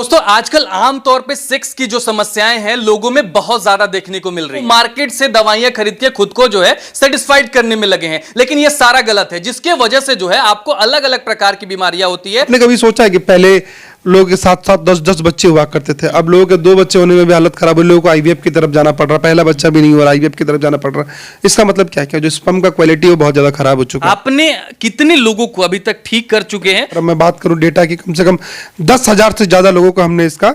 दोस्तों आजकल आमतौर पे सेक्स की जो समस्याएं हैं लोगों में बहुत ज्यादा देखने को मिल रही है। मार्केट से दवाइयां खरीद के खुद को जो है सेटिस्फाइड करने में लगे हैं, लेकिन ये सारा गलत है, जिसके वजह से जो है आपको अलग अलग प्रकार की बीमारियां होती है। आपने कभी सोचा है कि पहले लोगों के साथ साथ 10-10 बच्चे हुआ करते थे, अब लोगों के 2 बच्चे होने में भी हालत खराब है, लोगों को आईवीएफ की तरफ जाना पड़ रहा, पहला बच्चा भी नहीं हो रहा, आईवीएफ की तरफ जाना पड़ रहा। इसका मतलब क्या क्या जो स्पर्म का क्वालिटी है वो बहुत ज्यादा खराब हो चुका है। आपने कितने लोगों को अभी तक ठीक कर चुके हैं? मैं बात करूं डेटा की, कम से कम 10,000 से ज्यादा लोगों को हमने इसका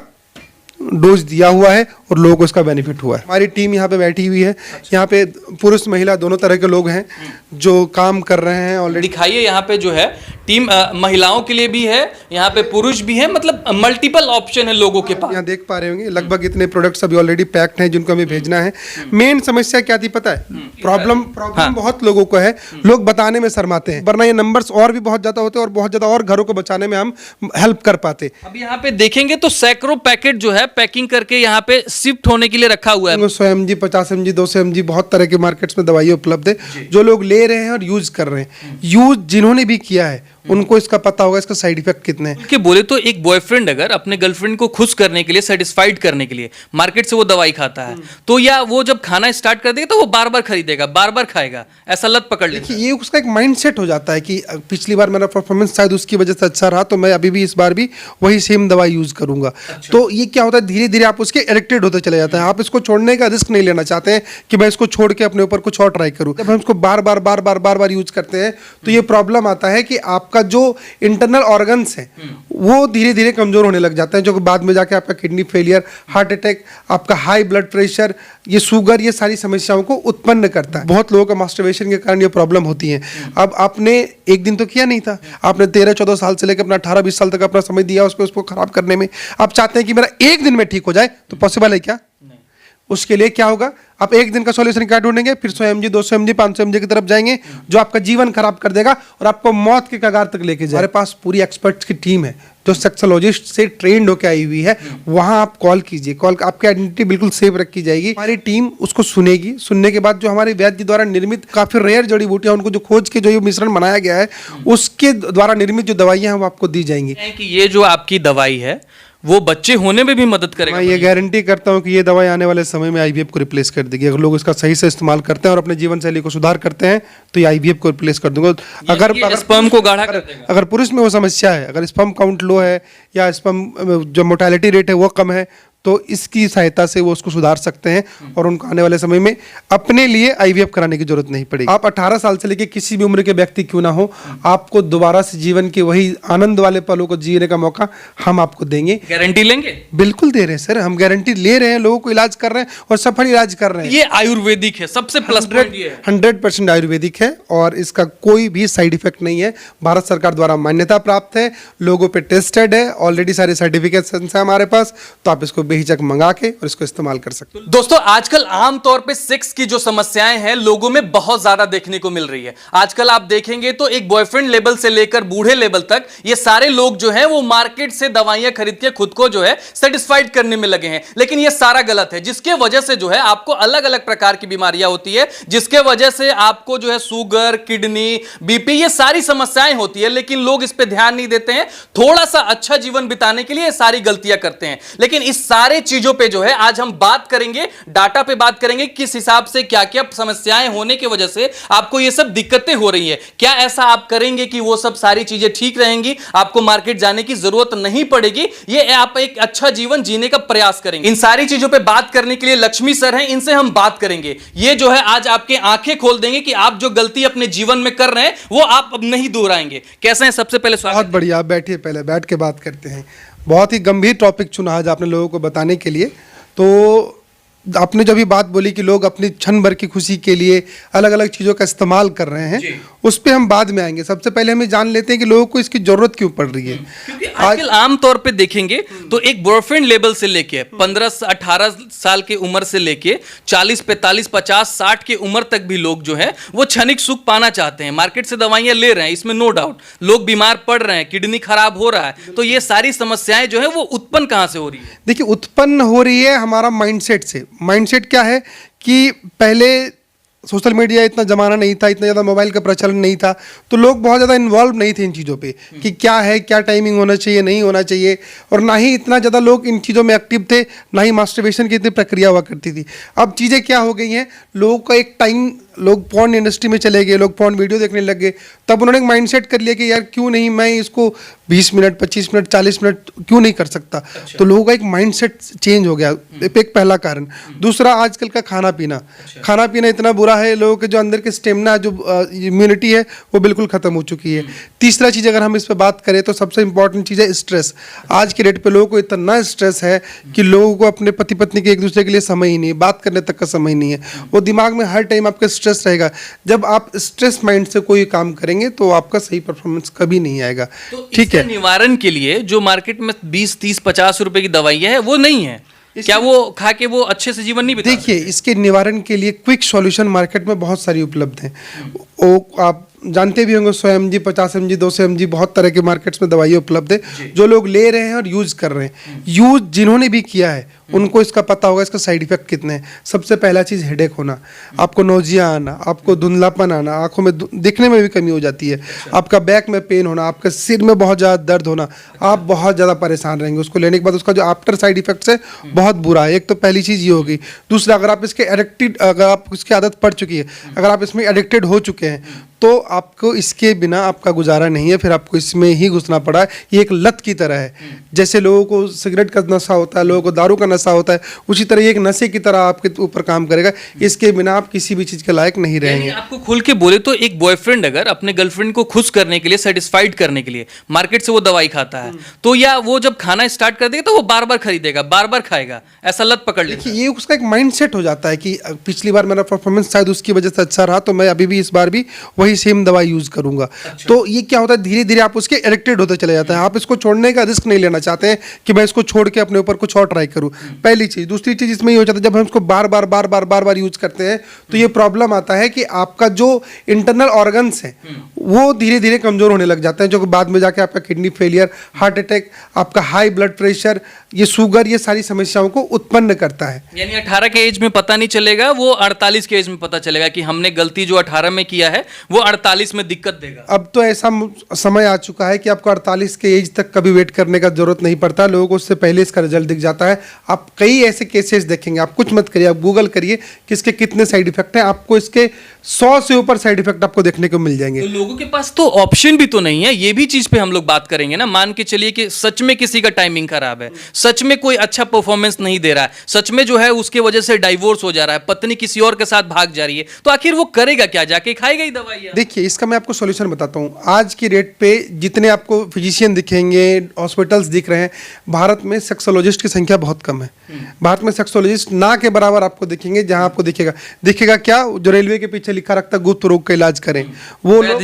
डोज दिया हुआ है और लोगों को इसका बेनिफिट हुआ है। हमारी टीम यहाँ पे बैठी हुई है, यहाँ पे पुरुष महिला दोनों तरह के लोग हैं जो काम कर रहे हैं ऑलरेडी। दिखाइए यहाँ पे जो है टीम महिलाओं के लिए भी है, यहाँ पे पुरुष भी है, मतलब मल्टीपल ऑप्शन है लोगों के पास। यहाँ देख पा रहे होंगे लगभग इतने प्रोडक्ट्स अभी ऑलरेडी पैक्ड हैं जिनको हमें भेजना है। मेन समस्या क्या थी पता है? प्रॉब्लम बहुत लोगों को है, लोग बताने में शर्माते हैं, वरना ये नंबर्स और भी बहुत ज्यादा होते और बहुत ज्यादा और घरों को बचाने में हम हेल्प कर पाते। अब यहाँ पे देखेंगे तो सैकड़ों पैकेट जो है पैकिंग करके यहाँ पे शिफ्ट होने के लिए रखा हुआ है। 100 mg 50 mg 200 mg बहुत तरह के मार्केट्स में दवाई उपलब्ध है जो लोग ले रहे हैं और यूज कर रहे हैं। यूज जिन्होंने भी किया है उनको इसका पता होगा इसका साइड इफेक्ट कितने हैं। कि बोले तो एक बॉयफ्रेंड अगर अपने गर्लफ्रेंड को खुश करने के लिए, सेटिस्फाइड करने के लिए मार्केट से वो दवाई खाता है, तो या वो जब खाना स्टार्ट कर देगा तो वो बार बार खरीदेगा, बार बार खाएगा, ऐसा लत पकड़ लेगा। ये उसका एक माइंडसेट हो जाता है कि पिछली बार मेरा परफॉर्मेंस शायद उसकी वजह से अच्छा रहा तो मैं अभी भी इस बार भी वही सेम दवाई यूज करूंगा। तो ये क्या होता है, धीरे धीरे आप उसके एडिक्टेड होते चले जाते हैं। आप इसको छोड़ने का रिस्क नहीं लेना चाहते हैं कि मैं इसको छोड़ के अपने ऊपर कुछ और ट्राई करूं। जब हम इसको बार बार यूज करते हैं तो ये प्रॉब्लम आता है कि आपका जो इंटरनल ऑर्गन्स हैं वो धीरे धीरे कमजोर होने लग जाते हैं, जो बाद में जाके आपका किडनी फेलियर, हार्ट अटैक, आपका हाई ब्लड प्रेशर, ये शुगर, ये सारी समस्याओं को उत्पन्न करता है। बहुत लोगों का मास्टरबेशन के कारण ये प्रॉब्लम होती है। अब आपने एक दिन तो किया नहीं था, आपने 13-14 साल से लेकर अपना 18-20 साल तक अपना समय दिया उसको खराब करने में। आप चाहते हैं कि मेरा एक दिन में ठीक हो जाए, तो पॉसिबल है क्या? उसके लिए क्या होगा, आप एक दिन का सॉल्यूशन क्या ढूंढेंगे, फिर 100 mg 200 mg 500 mg की तरफ जाएंगे जो आपका जीवन खराब कर देगा और आपको मौत के कगार तक लेके जाए। हमारे पास पूरी एक्सपर्ट्स की टीम है जो सेक्सोलॉजिस्ट से ट्रेंड होकर आई हुई है। वहां आप कॉल कीजिए, कॉल आपकी आइडेंटिटी बिल्कुल सेफ रखी जाएगी। हमारी टीम उसको सुनेगी, सुनने के बाद जो हमारे वैद्य द्वारा निर्मित काफी रेयर जड़ी बूटियां, उनको जो खोज के जो ये मिश्रण बनाया गया है उसके द्वारा निर्मित जो दवाइयां हैं वो आपको दी जाएंगी। कि ये जो आपकी दवाई है वो बच्चे होने में भी मदद करेगा। मैं ये गारंटी करता हूं कि ये दवाई आने वाले समय में आईवीएफ को रिप्लेस कर देगी। अगर लोग इसका सही से इस्तेमाल करते हैं और अपने जीवन शैली को सुधार करते हैं तो ये आईवीएफ को रिप्लेस कर दूंगा। अगर स्पर्म को गाढ़ा कर देगा। अगर पुरुष में वो समस्या है, अगर स्पर्म काउंट लो है या स्पर्म जो मोर्टेलिटी रेट है वो कम है, तो इसकी सहायता से वो उसको सुधार सकते हैं और उनको आने वाले समय में अपने लिए आईवीएफ कराने की जरूरत नहीं पड़ेगी। आप 18 साल से लेकर किसी भी उम्र के व्यक्ति क्यों ना हो, आपको दोबारा से जीवन के वही आनंद वाले पलों को जीने का मौका हम आपको देंगे। गारंटी लेंगे? बिल्कुल दे रहे हैं सर, हम गारंटी ले रहे हैं, लोगों को इलाज कर रहे हैं और सफल इलाज कर रहे हैं। ये आयुर्वेदिक है, सबसे प्लस पॉइंट ये है। 100% आयुर्वेदिक है और इसका कोई भी साइड इफेक्ट नहीं है। भारत सरकार द्वारा मान्यता प्राप्त है, लोगों पे टेस्टेड है, ऑलरेडी सारे सर्टिफिकेट्स हैं हमारे पास, तो आप इसको बेहिचक मंगा के और इसको इस्तेमाल कर सकते हैं। दोस्तों आजकल आमतौर पे सेक्स की जो समस्याएं हैं लोगों में बहुत ज्यादा देखने को मिल रही है। आजकल आप देखेंगे तो एक बॉयफ्रेंड लेवल से लेकर बूढ़े लेवल तक ये सारे लोग जो हैं वो मार्केट से दवाइयां खरीद के खुद को जो है सेटिस्फाइड करने में लगे हैं, लेकिन ये सारा गलत है, जिसके वजह से जो है आपको अलग अलग प्रकार की बीमारियां होती है, जिसके वजह से आपको जो है शुगर, किडनी, बीपी, ये सारी समस्याएं होती है, लेकिन लोग इस पे ध्यान नहीं देते हैं। थोड़ा सा अच्छा जीवन बिताने के लिए ये सारी गलतियां करते हैं, लेकिन इस सारे चीजों पे जो है आज हम बात करेंगे, डाटा पे बात करेंगे, किस हिसाब से क्या क्या समस्याएं होने की वजह से आपको ये सब दिक्कतें हो रही है। क्या ऐसा आप करेंगे कि वो सब सारी चीजें ठीक रहेंगी, आपको मार्केट जाने की जरूरत नहीं पड़ेगी, ये आप एक अच्छा जीवन जीने का प्रयास करेंगे। इन सारी चीजों पे बात करने के लिए लक्ष्मी सर हैं, इनसे हम बात करेंगे। ये जो है आज आपके आंखें खोल देंगे कि आप जो गलती अपने जीवन में कर रहे हैं वो आप अब नहीं दोहराएंगे। कैसे हैं? सबसे पहले स्वागत। बहुत बढ़िया, आप बैठिए, पहले बैठ के बात करते हैं। बहुत ही गंभीर टॉपिक चुना आज आपने लोगों को बताने के लिए। तो आपने जो भी बात बोली कि लोग अपनी क्षण भर की खुशी के लिए अलग अलग चीज़ों का इस्तेमाल कर रहे हैं, उस पर हम बाद में आएंगे। सबसे पहले हमें जान लेते हैं कि लोगों को इसकी जरूरत क्यों पड़ रही है। क्योंकि आजकल आमतौर पे देखेंगे तो एक बॉयफ्रेंड लेवल से लेके 15 से 18 साल की उम्र से लेके 40, 45, 50, 60 की उम्र तक भी लोग जो है वो क्षणिक सुख पाना चाहते हैं, मार्केट से दवाइयां ले रहे हैं, इसमें नो डाउट। लोग बीमार पड़ रहे हैं, किडनी खराब हो रहा है, तो ये सारी समस्याएं जो है वो उत्पन्न कहां से हो रही है? देखिए, उत्पन्न हो रही है हमारा माइंडसेट से। माइंडसेट क्या है कि पहले सोशल मीडिया इतना ज़माना नहीं था, इतना ज़्यादा मोबाइल का प्रचलन नहीं था, तो लोग बहुत ज़्यादा इन्वॉल्व नहीं थे इन चीज़ों पे कि क्या है, क्या टाइमिंग होना चाहिए, नहीं होना चाहिए, और ना ही इतना ज़्यादा लोग इन चीज़ों में एक्टिव थे, ना ही मास्टरबेशन की इतनी प्रक्रिया हुआ करती थी। अब चीज़ें क्या हो गई हैं, लोगों का एक टाइम, लोग पॉर्न इंडस्ट्री में चले गए, लोग पॉर्न वीडियो देखने लग गए, तब उन्होंने एक माइंडसेट कर लिया कि यार क्यों नहीं मैं इसको 20 मिनट, 25 मिनट, 40 मिनट क्यों नहीं कर सकता। तो लोगों का एक माइंडसेट चेंज हो गया, एक पहला कारण। दूसरा, आजकल का खाना पीना, खाना पीना इतना बुरा है, लोगों के जो अंदर के स्टेमिना, जो इम्यूनिटी है, वो बिल्कुल खत्म हो चुकी है। तीसरा चीज़ अगर हम इस पर बात करें तो सबसे इंपॉर्टेंट चीज़ है स्ट्रेस। आज के डेट पे लोगों को इतना स्ट्रेस है कि लोगों को अपने पति पत्नी के एक दूसरे के लिए समय ही नहीं है, बात करने तक का समय नहीं है, वो दिमाग में हर टाइम आपका स्ट्रेस रहेगा। जब आप स्ट्रेस माइंड से कोई काम करेंगे तो आपका सही परफॉर्मेंस कभी नहीं आएगा। तो ठीक है, निवारण के लिए जो मार्केट में 20, 30, 50 रुपए की दवाइयां है वो नहीं है, क्या वो खा के वो अच्छे से जीवन नहीं बिता देखिए, इसके निवारण के लिए क्विक सॉल्यूशन मार्केट में बहुत सारी उपलब्ध हैं। वो आप जानते भी होंगे, 100 mg, 50 mg, 200 mg, बहुत तरह के मार्केट्स में दवाइयाँ उपलब्ध है जो लोग ले रहे हैं और यूज कर रहे हैं। यूज जिन्होंने भी किया है उनको इसका पता होगा इसका साइड इफेक्ट कितने हैं। सबसे पहला चीज़ हेडेक होना, आपको नोजिया आना, आपको धुंधलापन आना, आंखों में दिखने में भी कमी हो जाती है, आपका बैक में पेन होना, आपका सिर में बहुत ज़्यादा दर्द होना, आप बहुत ज़्यादा परेशान रहेंगे। उसको लेने के बाद उसका जो आफ्टर साइड इफेक्ट्स है बहुत बुरा है। एक तो पहली चीज़ ये होगी। दूसरा, अगर आप इसके एडिक्टेड, अगर आप इसकी आदत पड़ चुकी है, अगर आप इसमें एडिक्टेड हो चुके हैं तो आपको इसके बिना आपका गुजारा नहीं है, फिर आपको इसमें ही घुसना पड़ा है। ये एक लत की तरह है। जैसे लोगों को सिगरेट का नशा होता है, लोगों को दारू का नशा होता है, उसी तरह ये एक नशे की तरह आपके ऊपर काम करेगा। इसके बिना आप किसी भी चीज़ के लायक नहीं रहेंगे। आपको खुल के बोले तो एक बॉयफ्रेंड अगर अपने गर्लफ्रेंड को खुश करने के लिए, सेटिस्फाइड करने के लिए मार्केट से वो दवाई खाता है, तो या वो जब खाना स्टार्ट कर देगा तो वो बार बार खरीदेगा, बार बार खाएगा, ऐसा लत पकड़ लेगा। ये उसका एक माइंडसेट हो जाता है कि पिछली बार मेरा परफॉर्मेंस शायद उसकी वजह से अच्छा रहा, तो मैं अभी भी इस बार भी वही सेम दवाई यूज करूंगा। तो ये क्या होता है, धीरे धीरे आप उसके एडिक्टेड होते चले जाते हैं। आप इसको छोड़ने का रिस्क नहीं लेना चाहते हैं कि मैं इसको छोड़ के अपने ऊपर कुछ और ट्राई करूं। पहली चीज। दूसरी चीज इसमें ये हो जाता है, जब हम इसको बार बार यूज करते हैं तो ये प्रॉब्लम आता है कि आपका जो इंटरनल ऑर्गन्स है वो धीरे धीरे कमजोर होने लग जाते हैं, जो बाद में जाके आपका किडनी फेलियर, हार्ट अटैक, आपका हाई ब्लड प्रेशर, ये शुगर, ये सारी समस्याओं को उत्पन्न करता है। यानी 18 के एज में पता नहीं चलेगा, वो 48 के एज में पता चलेगा कि हमने गलती जो 18 में किया है वो 48 में दिक्कत देगा। अब तो ऐसा समय आ चुका है कि आपको 48 के एज तक कभी वेट करने का जरूरत नहीं पड़ता, लोगों को उससे पहले इसका रिजल्ट दिख जाता है। आप कई ऐसे केसेस देखेंगे, आप कुछ मत करिए, आप गूगल करिए कि इसके कितने साइड इफेक्ट हैं, आपको इसके 100 से ऊपर साइड इफेक्ट आपको देखने को मिल जाएंगे। तो लोगों के पास तो ऑप्शन भी तो नहीं है, ये भी चीज पे हम लोग बात करेंगे ना। मान के चलिए कि सच में किसी का टाइमिंग खराब है, सच में कोई अच्छा परफॉर्मेंस नहीं दे रहा है, सच में जो है उसके वजह से डाइवोर्स हो जा रहा है, पत्नी किसी और के साथ भाग जा रही है, तो आखिर वो करेगा क्या, जाके खाएगा ही दवाई? देखिए, इसका मैं आपको सॉल्यूशन बताता हूँ। आज की डेट पे जितने आपको फिजिशियन दिखेंगे, हॉस्पिटल्स दिख रहे हैं, भारत में सेक्सोलॉजिस्ट की संख्या बहुत कम है। भारत में सेक्सोलॉजिस्ट ना के बराबर आपको दिखेंगे। जहां आपको दिखेगा क्या, जो रेलवे के पीछे लिखा रखता गुप्त रोग का इलाज करें, वो लोग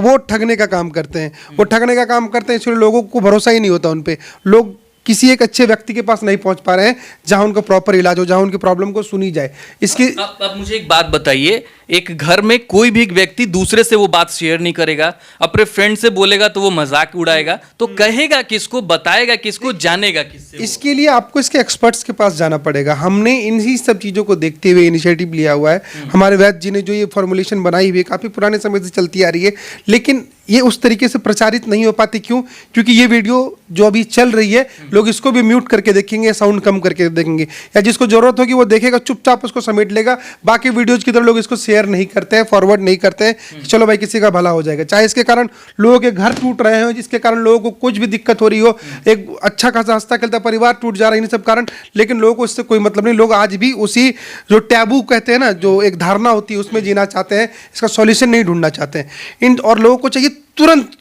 वो ठगने का काम करते हैं। वो ठगने का काम करते हैं, इसलिए लोगों को भरोसा ही नहीं होता उन पे। लोग किसी एक अच्छे व्यक्ति के पास नहीं पहुंच पा रहे हैं जहां उनका प्रॉपर इलाज हो, जहां उनकी प्रॉब्लम को सुनी जाए। इसकी अब मुझे एक बात बताइए, एक घर में कोई भी व्यक्ति दूसरे से वो बात शेयर नहीं करेगा, अपने फ्रेंड से बोलेगा तो वो मजाक उड़ाएगा, तो कहेगा किसको, बताएगा किसको, जानेगा किससे? इसके लिए आपको इसके एक्सपर्ट्स के पास जाना पड़ेगा। हमने इन्हीं सब चीज़ों को देखते हुए इनिशिएटिव लिया हुआ है। हमारे वैद्य जी ने जो ये फॉर्मुलेशन बनाई हुई है, काफ़ी पुराने समय से चलती आ रही है, लेकिन ये उस तरीके से प्रचारित नहीं हो पाती। क्यों? क्योंकि ये वीडियो जो अभी चल रही है, लोग इसको भी म्यूट करके देखेंगे, साउंड कम करके देखेंगे, या जिसको जरूरत होगी वो देखेगा, चुपचाप उसको समेट लेगा। बाकी वीडियोज की तरह लोग इसको शेयर नहीं करते हैं, फॉरवर्ड नहीं करते हैं, चलो भाई किसी का भला हो जाएगा। चाहे इसके कारण लोगों के घर टूट रहे हो, जिसके कारण लोगों को कुछ भी दिक्कत हो रही हो, एक अच्छा खासा हंसता खेलता परिवार टूट जा रहा है, इन सब कारण, लेकिन लोगों को इससे कोई मतलब नहीं। लोग आज भी उसी जो टैबू कहते हैं ना, जो एक धारणा होती है, उसमें जीना चाहते हैं, इसका सॉल्यूशन नहीं ढूंढना चाहते हैं। और लोगों को चाहिए तुरंत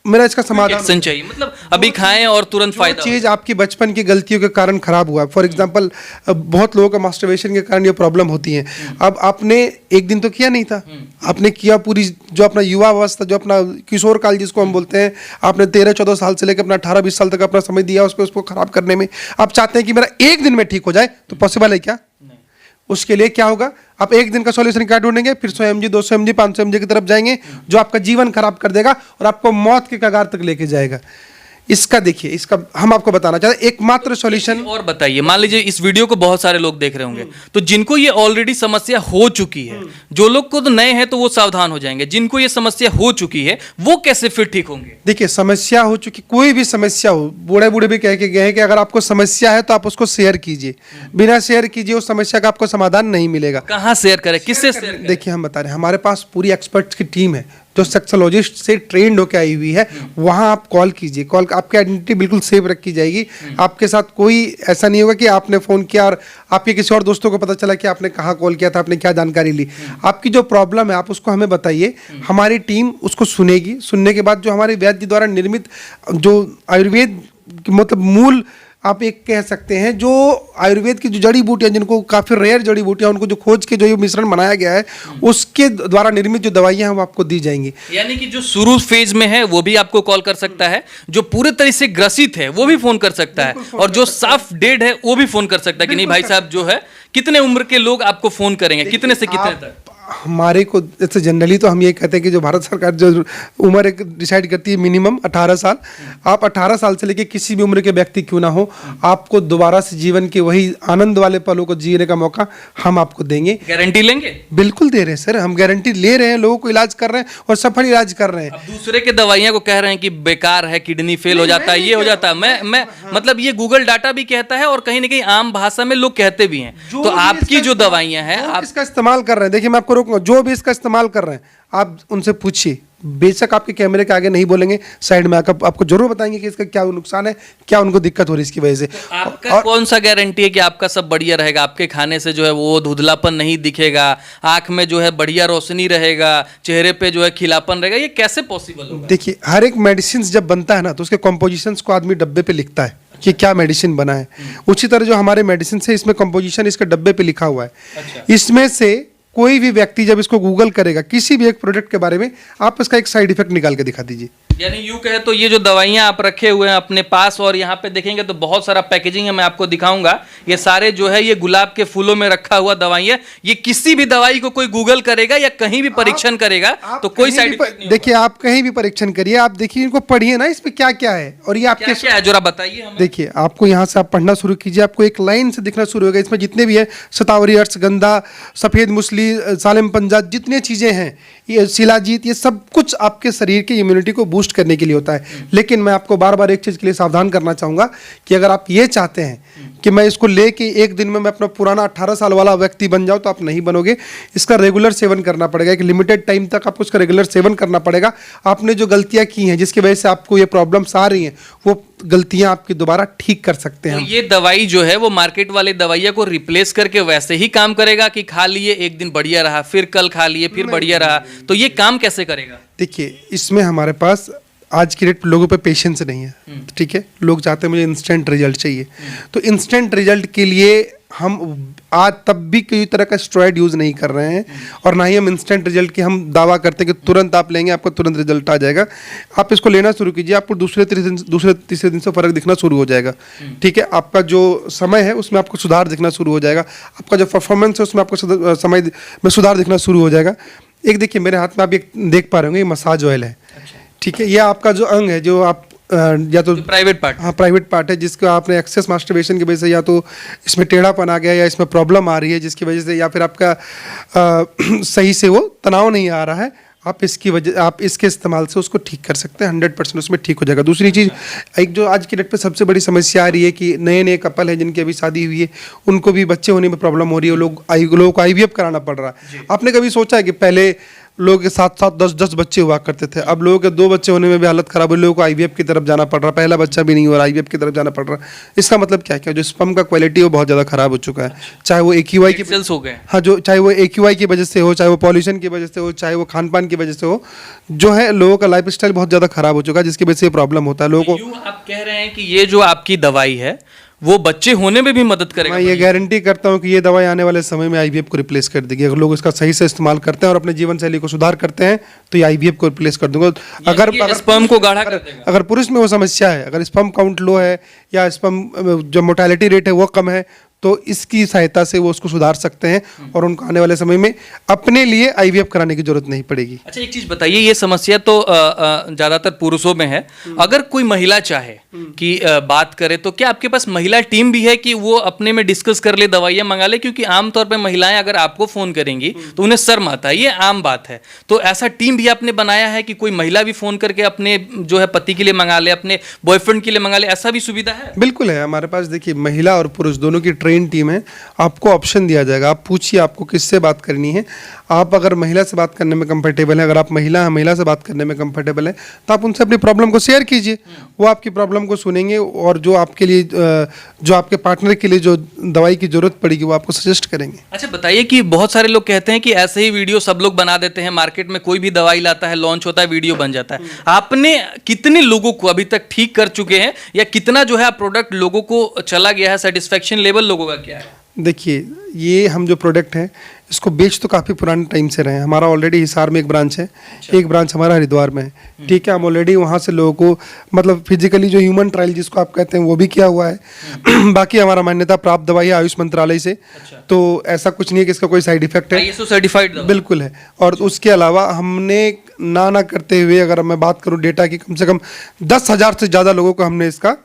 मेरा इसका समाधान चाहिए, मतलब अभी खाएं और तुरंत फायदा। चीज आपकी बचपन की गलतियों के कारण खराब हुआ। फॉर एग्जांपल, बहुत लोगों का मास्टरबेशन के कारण ये प्रॉब्लम होती है। अब आपने एक दिन तो किया नहीं था, आपने किया पूरी जो अपना युवा अवस्था, जो अपना किशोर काल जिसको हम बोलते हैं, आपने 13-14 साल से लेकर अपना 18-20 साल तक अपना समय दिया उसको खराब करने में। आप चाहते हैं कि मेरा एक दिन में ठीक हो जाए, तो पॉसिबल है क्या? उसके लिए क्या होगा, आप एक दिन का सॉल्यूशन क्या ढूंढेंगे, फिर 100 mg, 200 mg, 500 mg की तरफ जाएंगे, जो आपका जीवन खराब कर देगा और आपको मौत के कगार तक लेके जाएगा। इसका देखिए, इसका हम आपको बताना चाहते हैं एकमात्र सॉल्यूशन। और बताइए, मान लीजिए इस वीडियो को बहुत सारे लोग देख रहे होंगे, तो जिनको ये ऑलरेडी समस्या हो चुकी है, जो लोग को तो नए हैं तो वो सावधान हो जाएंगे, जिनको ये समस्या हो चुकी है वो कैसे फिर ठीक होंगे? देखिए, समस्या हो चुकी, कोई भी समस्या हो, बूढ़े बूढ़े भी कह के गए हैं कि अगर आपको समस्या है तो आप उसको शेयर कीजिए, बिना शेयर कीजिए उस समस्या का आपको समाधान नहीं मिलेगा। कहाँ शेयर करें, किससे शेयर करें? देखिए, हम बता रहे हैं, हमारे पास पूरी एक्सपर्ट्स की टीम है जो सेक्सोलॉजिस्ट से ट्रेंड होकर आई हुई है। वहां आप कॉल कीजिए, कॉल आपकी आइडेंटिटी बिल्कुल सेफ रखी जाएगी। आपके साथ कोई ऐसा नहीं होगा कि आपने फोन किया और आपके किसी और दोस्तों को पता चला कि आपने कहाँ कॉल किया था, आपने क्या जानकारी ली। आपकी जो प्रॉब्लम है आप उसको हमें बताइए, हमारी टीम उसको सुनेगी। सुनने के बाद जो हमारे वैद्य जी द्वारा निर्मित जो आयुर्वेद मतलब मूल आप एक कह सकते हैं, जो आयुर्वेद की जो जड़ी बूटियां, जिनको काफ़ी रेयर जड़ी बूटियां, उनको जो खोज के जो ये मिश्रण बनाया गया है, उसके द्वारा निर्मित जो दवाइयां हैं वो आपको दी जाएंगी। यानी कि जो शुरू फेज में है वो भी आपको कॉल कर सकता है, जो पूरे तरह से ग्रसित है वो भी फोन कर सकता है, और जो साफ डेड है वो भी फोन कर सकता है कि नहीं भाई साहब जो है। कितने उम्र के लोग आपको फोन करेंगे, कितने से कितने तक? हमारे को जैसे जनरली तो हम ये कहते हैं कि जो भारत सरकार जो उम्र एक डिसाइड करती है मिनिमम 18 साल, आप 18 साल से लेके किसी भी उम्र के व्यक्ति क्यों ना हो, आपको दोबारा से जीवन के वही आनंद वाले पलों को जीने का मौका हम आपको देंगे। गारंटी लेंगे? बिल्कुल दे रहे हैं सर, हम गारंटी ले रहे हैं, लोगों को इलाज कर रहे हैं और सफल इलाज कर रहे हैं। अब दूसरे के दवाइयां को कह रहे हैं कि बेकार है, किडनी फेल हो जाता है, ये हो जाता है। मैं मतलब ये गूगल डाटा भी कहता है और कहीं ना कहीं आम भाषा में लोग कहते भी हैं। तो आपकी जो दवाइयां हैं, आप इसका इस्तेमाल कर रहे हैं, देखिए मैं आपको रोकूंगा, जो भी इसका इस्तेमाल कर रहे हैं आप उनसे पूछिए, बेशक आपके कैमरे के आगे नहीं बोलेंगे, साइड में आकर आपको जरूर बताएंगे कि इसका क्या नुकसान है, क्या उनको दिक्कत हो रही है इसकी वजह से। तो आपका कौन सा गारंटी है कि आपका सब बढ़िया रहेगा, आपके खाने से जो है वो धुंधलापन नहीं दिखेगा, आंख में जो है बढ़िया रोशनी रहेगा, चेहरे पे जो है खिलापन रहेगा, ये कैसे पॉसिबल होगा? देखिए, हर एक मेडिसिन जब बनता है ना तो उसके कॉम्पोजिशंस को आदमी डब्बे पे लिखता है कि क्या मेडिसिन बना है। उसी तरह जो हमारे मेडिसिन है इसमें कॉम्पोजिशन इसके डब्बे पे लिखा हुआ है। अच्छा। इसमें से कोई भी व्यक्ति जब इसको गूगल करेगा किसी भी एक प्रोडक्ट के बारे में, आप इसका एक साइड इफेक्ट निकाल के दिखा दीजिए। यानी यूं कहे तो ये जो दवाइयां आप रखे हुए हैं अपने पास, और यहाँ पे देखेंगे तो बहुत सारा पैकेजिंग है, मैं आपको दिखाऊंगा। ये सारे जो है ये गुलाब के फूलों में रखा हुआ दवाइयां, ये किसी भी दवाई को कोई गूगल करेगा या कहीं भी परीक्षण करेगा तो कोई साइड इफेक्ट नहीं। देखिए, आप कहीं भी परीक्षण करिए, आप देखिए इनको पढ़िए ना, इसमें क्या क्या है और ये आपके क्या है जरा बताइए हमें। देखिए, आपको यहाँ से आप पढ़ना शुरू कीजिए, आपको एक लाइन से दिखना शुरू होगा। इसमें जितने भी है शतावरी, अर्शगंधा, सफेद मुसली, सालिम पंजाब, जितने चीजें हैं, ये शिलाजीत, ये सब कुछ आपके शरीर की इम्यूनिटी को बूस्ट करने के लिए होता है। लेकिन मैं आपको बार बार एक चीज के लिए सावधान करना चाहूंगा कि अगर आप ये चाहते हैं कि मैं इसको लेके एक दिन में मैं अपना पुराना 18 साल वाला व्यक्ति बन जाऊं, तो आप नहीं बनोगे। इसका रेगुलर सेवन करना पड़ेगा, एक लिमिटेड टाइम तक आपको इसका रेगुलर सेवन करना पड़ेगा। आपने जो गलतियां की हैं जिसकी वजह से आपको ये प्रॉब्लम्स आ रही हैं, वो गलतियां आपकी दोबारा ठीक कर सकते हैं। तो ये दवाई जो है वो मार्केट वाले दवाइयां को रिप्लेस करके वैसे ही काम करेगा कि खा लिए एक दिन बढ़िया रहा, फिर कल खा लिए फिर बढ़िया रहा, तो ये काम कैसे करेगा? देखिए, इसमें हमारे पास आज की डेट लोगों पे पेशेंस नहीं है, ठीक है। लोग चाहते हैं मुझे इंस्टेंट रिजल्ट चाहिए, तो इंस्टेंट रिजल्ट के लिए हम आज तब भी कोई तरह का स्टेरॉइड यूज नहीं कर रहे हैं, और ना ही हम इंस्टेंट रिजल्ट की हम दावा करते हैं कि तुरंत आप लेंगे आपको तुरंत रिजल्ट आ जाएगा। आप इसको लेना शुरू कीजिए, आपको दूसरे तीसरे दिन से फर्क दिखना शुरू हो जाएगा, ठीक है। आपका जो समय है उसमें आपको सुधार दिखना शुरू हो जाएगा, आपका जो परफॉर्मेंस है उसमें आपको समय में सुधार दिखना शुरू हो जाएगा। एक देखिए, मेरे हाथ में आप एक देख पा रहे होंगे, ये मसाज ऑयल है, ठीक है। ये आपका जो अंग है, जो आप या तो प्राइवेट पार्ट, हाँ प्राइवेट पार्ट है, जिसको आपने एक्सेस मास्टरबेशन की वजह से या तो इसमें टेढ़ापन आ गया या इसमें प्रॉब्लम आ रही है जिसकी वजह से, या फिर आपका सही से वो तनाव नहीं आ रहा है, आप इसके इस्तेमाल से उसको ठीक कर सकते हैं। 100% उसमें ठीक हो जाएगा। दूसरी चीज़, एक जो आज की डेट पे सबसे बड़ी समस्या आ रही है कि नए नए कपल है जिनकी अभी शादी हुई है, उनको भी बच्चे होने में प्रॉब्लम हो रही है, लोगों को IVF कराना पड़ रहा है। आपने कभी सोचा है कि पहले लोगों के 7-7 10-10 बच्चे हुआ करते थे, अब लोगों के 2 बच्चे होने में भी हालत खराब है, लोगों को IVF की तरफ जाना पड़ रहा, पहला बच्चा भी नहीं हो रहा, IVF की तरफ जाना पड़ रहा। इसका मतलब क्या क्या, जो स्पर्म का क्वालिटी वो बहुत ज़्यादा खराब हो चुका है, चाहे वो AQI की सेल्स हो गए, हाँ, जो चाहे वो AQI की वजह से हो, चाहे वो पॉल्यूशन की वजह से हो, चाहे वो खान पान की वजह से हो, जो है लोगों का लाइफ स्टाइल बहुत ज़्यादा खराब हो चुका है, जिसकी वजह से ये प्रॉब्लम होता है लोगों को। आप कह रहे हैं कि ये जो आपकी दवाई है वो बच्चे होने में भी मदद करेगा? मैं ये गारंटी करता हूँ कि ये दवाई आने वाले समय में IVF को रिप्लेस कर देगी। अगर लोग इसका सही से इस्तेमाल करते हैं और अपने जीवन शैली को सुधार करते हैं तो ये IVF को रिप्लेस कर दूंगा। अगर स्पर्म को गाढ़ा कर देगा। अगर पुरुष में वो समस्या है, अगर स्पर्म काउंट लो है या स्पर्म जो मोर्टेलिटी रेट है वो कम है, तो इसकी सहायता से वो उसको सुधार सकते हैं और उनको आने वाले समय में अपने लिए आईवीएफ कराने की जरूरत नहीं पड़ेगी। अच्छा, एक चीज बताइए, ये समस्या तो ज्यादातर पुरुषों में है। अगर कोई महिला चाहे कि बात करे तो क्या आपके पास महिला टीम भी है कि वो अपने में डिस्कस कर ले, दवाइयां मंगा ले? क्योंकि आमतौर पे महिलाएं अगर आपको फोन करेंगी तो उन्हें शर्म आता है, ये आम बात है। तो ऐसा टीम भी आपने बनाया है कि कोई महिला भी फोन करके अपने जो है पति के लिए मंगा ले, अपने बॉयफ्रेंड के लिए मंगा ले, ऐसा भी सुविधा है? बिल्कुल है हमारे पास। देखिए, महिला और पुरुष दोनों की ट्रेन टीम है। आपको ऑप्शन दिया जाएगा, आप पूछिए आपको किससे बात करनी है। आप अगर महिला से बात करने में कंफर्टेबल है, अगर आप महिला से बात करने में कंफर्टेबल है, तो आप उनसे अपनी प्रॉब्लम को शेयर कीजिए। वो आपकी प्रॉब्लम को सुनेंगे और जो आपके लिए, जो आपके पार्टनर के लिए जो दवाई की जरूरत पड़ेगी वो आपको सजेस्ट करेंगे। अच्छा, बताइए कि बहुत सारे लोग कहते हैं कि ऐसे ही वीडियो सब लोग बना देते हैं, मार्केट में कोई भी दवाई लाता है, लॉन्च होता है, वीडियो बन जाता है। आपने कितने लोगों को अभी तक ठीक कर चुके हैं, या कितना जो है प्रोडक्ट लोगों को चला गया है? सेटिस्फेक्शन लेवल लोगों का क्या है? देखिए, ये हम जो प्रोडक्ट है इसको बेच तो काफ़ी पुराने टाइम से रहे हैं। हमारा ऑलरेडी हिसार में एक ब्रांच है। अच्छा। एक ब्रांच हमारा हरिद्वार में है। ठीक है, हम ऑलरेडी वहाँ से लोगों को मतलब फिजिकली जो ह्यूमन ट्रायल जिसको आप कहते हैं वो भी किया हुआ है। बाकी हमारा मान्यता प्राप्त दवाई है आयुष मंत्रालय से। अच्छा। तो ऐसा कुछ नहीं है कि इसका कोई साइड इफेक्ट है। ISO सर्टिफाइड बिल्कुल है। और उसके अलावा हमने ना करते हुए अगर मैं बात करूँ डेटा की, कम से कम 10,000 से ज़्यादा लोगों को हमने इसका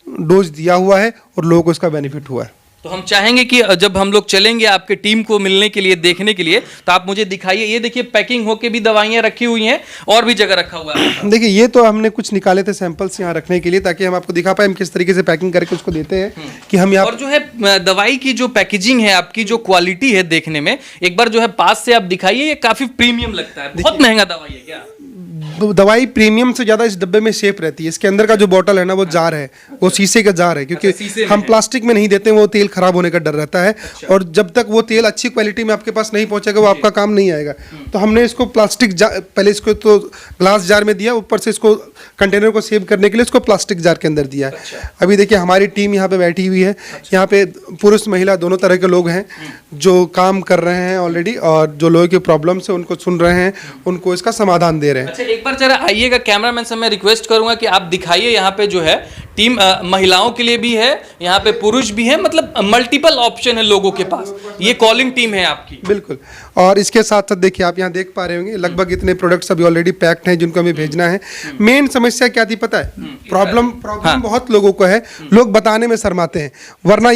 डोज दिया हुआ है और लोगों को इसका बेनिफिट हुआ है। तो हम चाहेंगे कि जब हम लोग चलेंगे आपके टीम को मिलने के लिए, देखने के लिए, तो आप मुझे दिखाइए। ये देखिए, पैकिंग होके भी दवाइयां रखी हुई हैं और भी जगह रखा हुआ है। देखिए, ये तो हमने कुछ निकाले थे सैंपल्स यहाँ रखने के लिए, ताकि हम आपको दिखा पाए हम किस तरीके से पैकिंग करके उसको देते हैं कि हम यहाँ। और जो है दवाई की जो पैकेजिंग है, आपकी जो क्वालिटी है देखने में, एक बार जो है पास से आप दिखाइए। ये काफी प्रीमियम लगता है, बहुत महंगा दवाई है क्या? दवाई प्रीमियम से ज़्यादा इस डब्बे में शेप रहती है। इसके अंदर का जो बोतल है ना, वो जार है, वो शीशे का जार है, क्योंकि हम प्लास्टिक में नहीं देते, वो तेल खराब होने का डर रहता है। अच्छा। और जब तक वो तेल अच्छी क्वालिटी में आपके पास नहीं पहुंचेगा वो आपका काम नहीं आएगा। तो हमने इसको प्लास्टिक जार, पहले इसको तो ग्लास जार में दिया, ऊपर से इसको कंटेनर को सेव करने के लिए इसको प्लास्टिक जार के अंदर दिया है। अच्छा। अभी देखिए, हमारी टीम यहाँ पे बैठी हुई है। अच्छा। यहाँ पे पुरुष महिला दोनों तरह के लोग हैं जो काम कर रहे हैं ऑलरेडी, और जो लोगों की प्रॉब्लम है उनको सुन रहे हैं, उनको इसका समाधान दे रहे हैं। अच्छा, एक बार जरा आइएगा, कैमरामैन से मैं रिक्वेस्ट करूंगा कि आप दिखाइए। यहाँ पे जो है टीम महिलाओं के लिए भी है, यहाँ पे पुरुष भी है, मतलब मल्टीपल ऑप्शन है लोगों के पास। ये कॉलिंग टीम है आपकी। बिल्कुल। और इसके साथ साथ देखिए, आप यहाँ देख पा रहे होंगे लगभग इतने प्रोडक्ट्स अभी ऑलरेडी पैक्ड हैं जिनको हमें भेजना है। मेन समस्या क्या थी पता है? प्रॉब्लम बहुत लोगों को है, लोग बताने में शर्माते हैं। वरना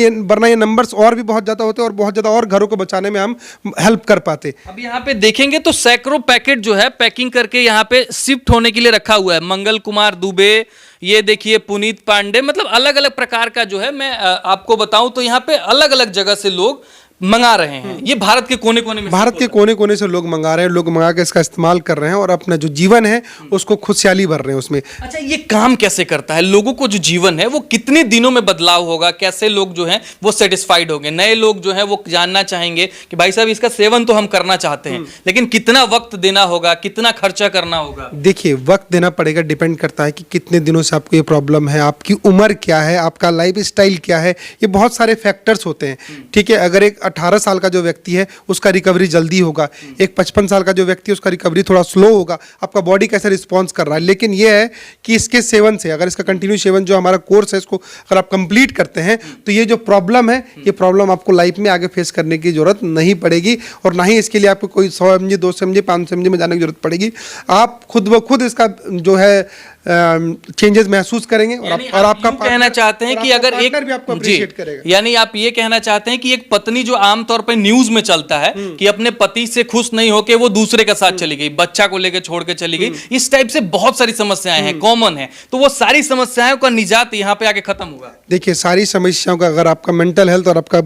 ये नंबर्स और भी बहुत ज्यादा होते हैं और बहुत ज्यादा और घरों को बचाने में हम हेल्प कर पाते। अब यहाँ पे देखेंगे तो सैकड़ों पैकेट जो है पैकिंग करके यहाँ पे शिफ्ट होने के लिए रखा हुआ है। मंगल कुमार दुबे, ये देखिए पुनीत पांडे, मतलब अलग अलग प्रकार का जो है, मैं आपको बताऊं तो यहाँ पे अलग अलग जगह से लोग मंगा रहे हैं। ये भारत के कोने कोने में, भारत के कोने कोने से लोग मंगा रहे हैं। लोग मंगा के इसका इस्तेमाल कर रहे हैं और अपना जो जीवन है उसको खुशहाली भर रहे हैं उसमें। अच्छा, ये काम कैसे करता है? लोगों को जो जीवन है वो कितने दिनों में बदलाव होगा? कैसे लोग जो हैं वो सेटिस्फाइड होंगे? नए लोग जो हैं वो जानना चाहेंगे कि भाई साहब इसका सेवन तो हम करना चाहते हैं, लेकिन कितना वक्त देना होगा, कितना खर्चा करना होगा? देखिए, वक्त देना पड़ेगा, डिपेंड करता है कि कितने दिनों से आपको ये प्रॉब्लम है, आपकी उम्र क्या है, आपका लाइफ स्टाइल क्या है, ये बहुत सारे फैक्टर्स होते हैं। ठीक है, अगर एक 18 साल का जो व्यक्ति है उसका रिकवरी जल्दी होगा, एक 55 साल का जो व्यक्ति है उसका रिकवरी थोड़ा स्लो होगा। आपका बॉडी कैसे रिस्पॉन्स कर रहा है। लेकिन ये है कि इसके सेवन से, अगर इसका कंटिन्यू सेवन जो हमारा कोर्स है इसको अगर आप कंप्लीट करते हैं तो ये जो प्रॉब्लम है, ये प्रॉब्लम आपको लाइफ में आगे फेस करने की जरूरत नहीं पड़ेगी, और ना ही इसके लिए आपको कोई 100 mg 200 mg 500 mg में जाने की जरूरत पड़ेगी। आप खुद ब खुद इसका जो है चेंजेस महसूस करेंगे और आपका कहना चाहते हैं कि अगर एक भी आपको अप्रिशिएट करेगा। यानी आप ये कहना चाहते हैं कि एक पत्नी जो आमतौर पर न्यूज में चलता है कि अपने पति से खुश नहीं होकर वो दूसरे के साथ चली गई, बच्चा को लेकर छोड़ के चली गई, इस टाइप से बहुत सारी समस्याएं हैं, कॉमन है। तो वो सारी समस्याओं का निजात यहाँ पे आके खत्म होगा। देखिए, सारी समस्याओं का, अगर आपका मेंटल हेल्थ और आपका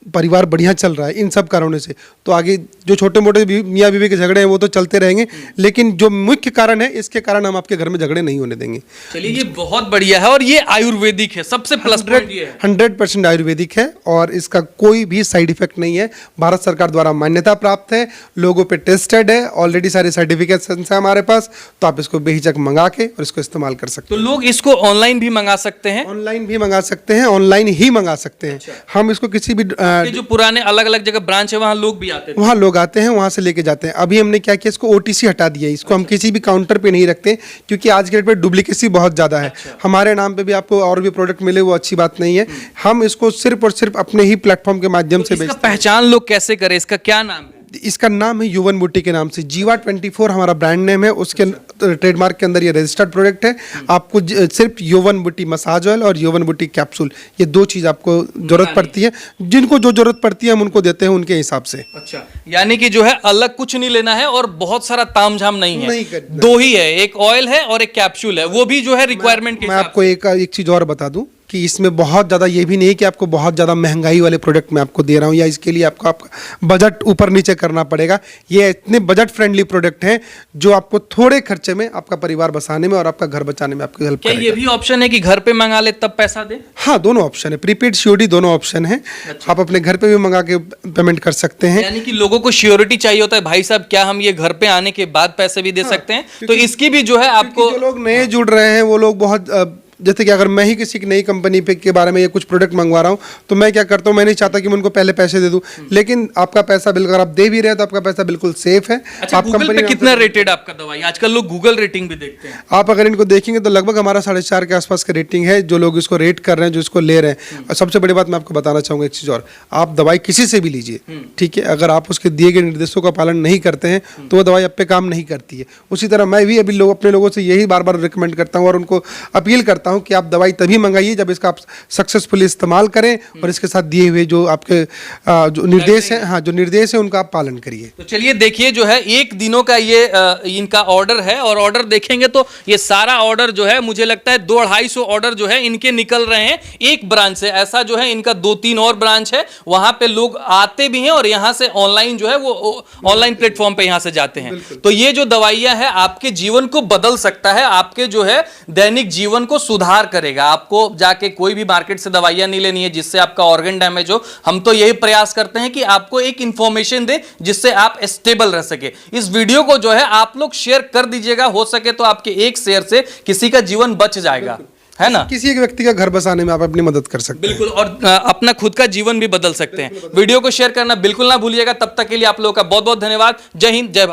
परिवार बढ़िया चल रहा है इन सब कारणों से, तो आगे जो छोटे मोटे मियाँ बीवी के झगड़े हैं वो तो चलते रहेंगे, लेकिन जो मुख्य कारण है इसके कारण हम आपके घर में झगड़े नहीं होने देंगे। चलिए, ये बहुत बढ़िया है और ये आयुर्वेदिक है, सबसे प्लस पॉइंट ये है 100% आयुर्वेदिक है और इसका कोई भी साइड इफेक्ट नहीं है। भारत सरकार द्वारा मान्यता प्राप्त है, लोगों पे टेस्टेड है, ऑलरेडी सारे सर्टिफिकेशन है हमारे पास। तो आप इसको बेहिचक मंगा के और इसको इस्तेमाल कर सकते हैं। तो लोग इसको ऑनलाइन भी मंगा सकते हैं? ऑनलाइन भी मंगा सकते हैं, ऑनलाइन ही मंगा सकते हैं। हम इसको किसी भी आपके जो पुराने अलग अलग जगह ब्रांच है वहाँ लोग भी आते थे? वहाँ लोग आते हैं, वहाँ से लेके जाते हैं। अभी हमने क्या किया, इसको OTC हटा दिया है, इसको हम किसी भी काउंटर पे नहीं रखते, क्योंकि आज के डेट पे डुप्लीकेसी बहुत ज़्यादा है। हमारे नाम पे भी आपको और भी प्रोडक्ट मिले, वो अच्छी बात नहीं है। हम इसको सिर्फ और सिर्फ अपने ही प्लेटफॉर्म के माध्यम से इसका बेचते हैं। पहचान लोग कैसे करें, इसका क्या नाम है? इसका नाम है युवन बुटी के नाम से, जीवा 24 हमारा ब्रांड नेम है, उसके ट्रेडमार्क के अंदर ये रजिस्टर्ड प्रोडक्ट है। आपको सिर्फ युवन बुटी मसाज ऑयल और युवन बुटी कैप्सूल, ये 2 चीज़ आपको जरूरत पड़ती है। जिनको जो जरूरत पड़ती है हम उनको देते हैं उनके हिसाब से। अच्छा, यानी कि जो है अलग कुछ नहीं लेना है और बहुत सारा तामझाम नहीं है, नहीं करना। 2 ही है, एक ऑयल है और एक कैप्सूल है, वो भी जो है रिक्वायरमेंट के मैं हिसाब आपको एक चीज़ और बता दूं कि इसमें बहुत ज़्यादा ये भी नहीं कि आपको बहुत ज़्यादा महंगाई वाले प्रोडक्ट मैं आपको दे रहा हूँ, या इसके लिए आपको आपका बजट ऊपर नीचे करना पड़ेगा। ये इतने बजट फ्रेंडली प्रोडक्ट हैं जो आपको थोड़े खर्चे में आपका परिवार बसाने में और आपका घर बचाने में आपकी हेल्प क्या करेगा। ये भी ऑप्शन है कि घर पे मंगा ले तब पैसा दे? हाँ, दोनों ऑप्शन है, प्रीपेड COD दोनों ऑप्शन है। आप अपने घर पे भी मंगा के पेमेंट कर सकते हैं। यानी कि लोगों को श्योरिटी चाहिए होता है, भाई साहब क्या हम ये घर पे आने के बाद पैसे भी दे सकते हैं? तो इसकी भी जो है आपको, जो लोग नए जुड़ रहे हैं वो लोग बहुत जैसे कि अगर मैं ही किसी की नई कंपनी पे के बारे में ये कुछ प्रोडक्ट मंगवा रहा हूँ तो मैं क्या करता हूँ, मैं नहीं चाहता कि मैं उनको पहले पैसे दे दूँ, लेकिन आपका पैसा बिल्कुल अगर आप दे भी रहे हैं तो आपका पैसा बिल्कुल सेफ है। अच्छा, आप गूगल पे कितना रेटेड आपका दवाई? आजकल लोग गूगल रेटिंग भी देखते हैं। आप अगर इनको देखेंगे तो लगभग हमारा 4.5 के आसपास का रेटिंग है, जो लोग इसको रेट कर रहे हैं, जो इसको ले रहे हैं। और सबसे बड़ी बात मैं आपको बताना चाहूँगा एक चीज़ और, आप दवाई किसी से भी लीजिए, ठीक है, अगर आप उसके दिए गए निर्देशों का पालन नहीं करते हैं तो वो दवाई आप पे काम नहीं करती है। उसी तरह मैं भी अभी अपने लोगों से यही बार बार रिकमेंड करता हूँ और उनको अपील करता हूँ कि आप दवाई भी मंगाइए जब इसका आप सक्सेसफुली इस्तेमाल करें और इसके साथ दिए हुए जो आपके जो निर्देश हैं, हाँ, जो निर्देश है उनका आप पालन करिए। तो चलिए देखिए, जो है 1 दिनों का ये इनका ऑर्डर है, और ऑर्डर देखेंगे तो ये सारा ऑर्डर जो है मुझे लगता है 200-250 ऑर्डर जो है इनके निकल रहे हैं एक ब्रांच से। ऐसा जो है इनका 2-3 और ब्रांच है, वहां पे लोग आते भी हैं और यहां से ऑनलाइन जो है वो ऑनलाइन प्लेटफॉर्म पे यहां से जाते हैं। तो ये जो दवाइयां है आपके जीवन को बदल सकता है, आपके जो है दैनिक जीवन को सुधार करेगा। आपको जाके कोई भी मार्केट से दवाइयां नहीं लेनी है जिससे आपका ऑर्गन डैमेज हो। हम तो यही प्रयास करते हैं कि आपको एक इंफॉर्मेशन दे जिससे आप स्टेबल रह सके। इस वीडियो को जो है आप लोग शेयर कर दीजिएगा, हो सके तो आपके एक शेयर से किसी का जीवन बच जाएगा, है ना? किसी एक व्यक्ति का घर बसाने में आप अपनी मदद कर सकते हैं। बिल्कुल, और अपना खुद का जीवन भी बदल सकते हैं। वीडियो को शेयर करना बिल्कुल ना भूलिएगा। तब तक के लिए आप लोगों का बहुत बहुत धन्यवाद। जय हिंद, जय भारत।